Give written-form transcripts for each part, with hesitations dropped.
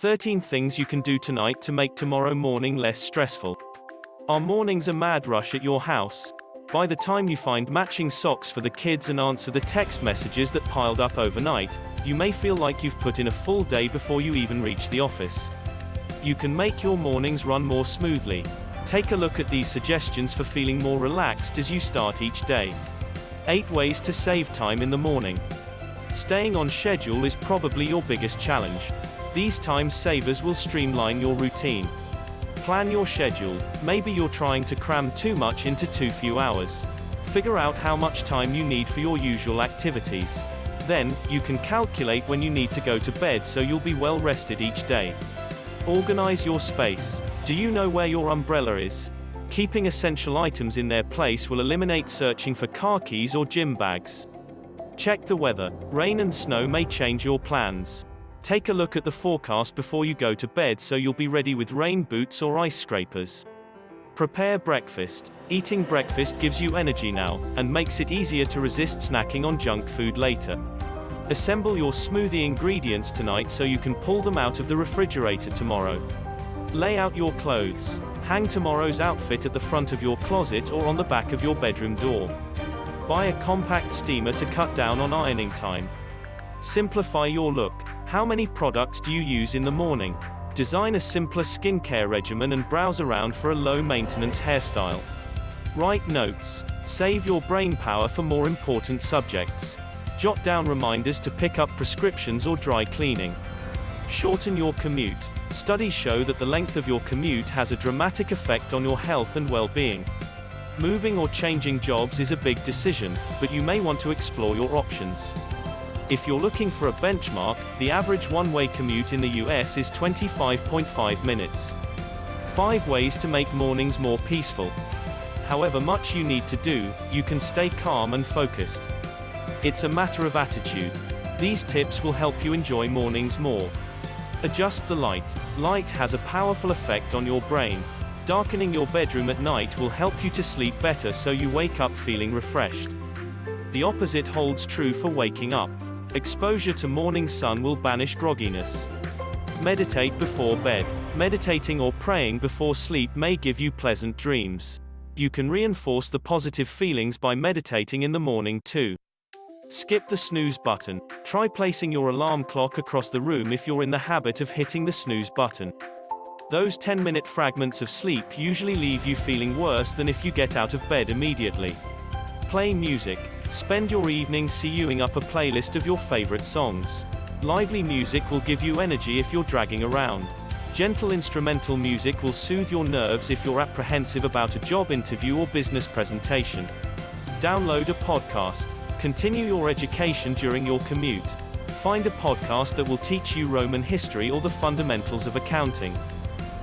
13 things you can do tonight to make tomorrow morning less stressful. Are mornings a mad rush at your house? By the time you find matching socks for the kids and answer the text messages that piled up overnight, you may feel like you've put in a full day before you even reach the office. You can make your mornings run more smoothly. Take a look at these suggestions for feeling more relaxed as you start each day. 8 ways to save time in the morning. Staying on schedule is probably your biggest challenge. These time savers will streamline your routine. Plan your schedule. Maybe you're trying to cram too much into too few hours. Figure out how much time you need for your usual activities. Then, you can calculate when you need to go to bed so you'll be well rested each day. Organize your space. Do you know where your umbrella is? Keeping essential items in their place will eliminate searching for car keys or gym bags. Check the weather. Rain and snow may change your plans. Take a look at the forecast before you go to bed so you'll be ready with rain boots or ice scrapers. Prepare breakfast. Eating breakfast gives you energy now, and makes it easier to resist snacking on junk food later. Assemble your smoothie ingredients tonight so you can pull them out of the refrigerator tomorrow. Lay out your clothes. Hang tomorrow's outfit at the front of your closet or on the back of your bedroom door. Buy a compact steamer to cut down on ironing time. Simplify your look. How many products do you use in the morning? Design a simpler skincare regimen and browse around for a low-maintenance hairstyle. Write notes. Save your brain power for more important subjects. Jot down reminders to pick up prescriptions or dry cleaning. Shorten your commute. Studies show that the length of your commute has a dramatic effect on your health and well-being. Moving or changing jobs is a big decision, but you may want to explore your options. If you're looking for a benchmark, the average one-way commute in the US is 25.5 minutes. 5 ways to make mornings more peaceful. However much you need to do, you can stay calm and focused. It's a matter of attitude. These tips will help you enjoy mornings more. Adjust the light. Light has a powerful effect on your brain. Darkening your bedroom at night will help you to sleep better so you wake up feeling refreshed. The opposite holds true for waking up. Exposure to morning sun will banish grogginess. Meditate before bed. Meditating or praying before sleep may give you pleasant dreams. You can reinforce the positive feelings by meditating in the morning too. Skip the snooze button. Try placing your alarm clock across the room if you're in the habit of hitting the snooze button. Those 10-minute fragments of sleep usually leave you feeling worse than if you get out of bed immediately. Play music. Spend your evening queuing up a playlist of your favorite songs. Lively music will give you energy if you're dragging around. Gentle instrumental music will soothe your nerves if you're apprehensive about a job interview or business presentation. Download a podcast. Continue your education during your commute. Find a podcast that will teach you Roman history or the fundamentals of accounting.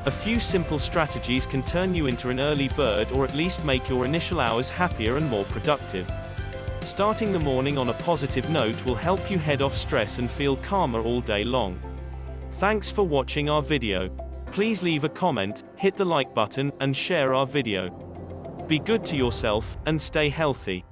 A few simple strategies can turn you into an early bird or at least make your initial hours happier and more productive. Starting the morning on a positive note will help you head off stress and feel calmer all day long. Thanks for watching our video. Please leave a comment, hit the like button, and share our video. Be good to yourself, and stay healthy.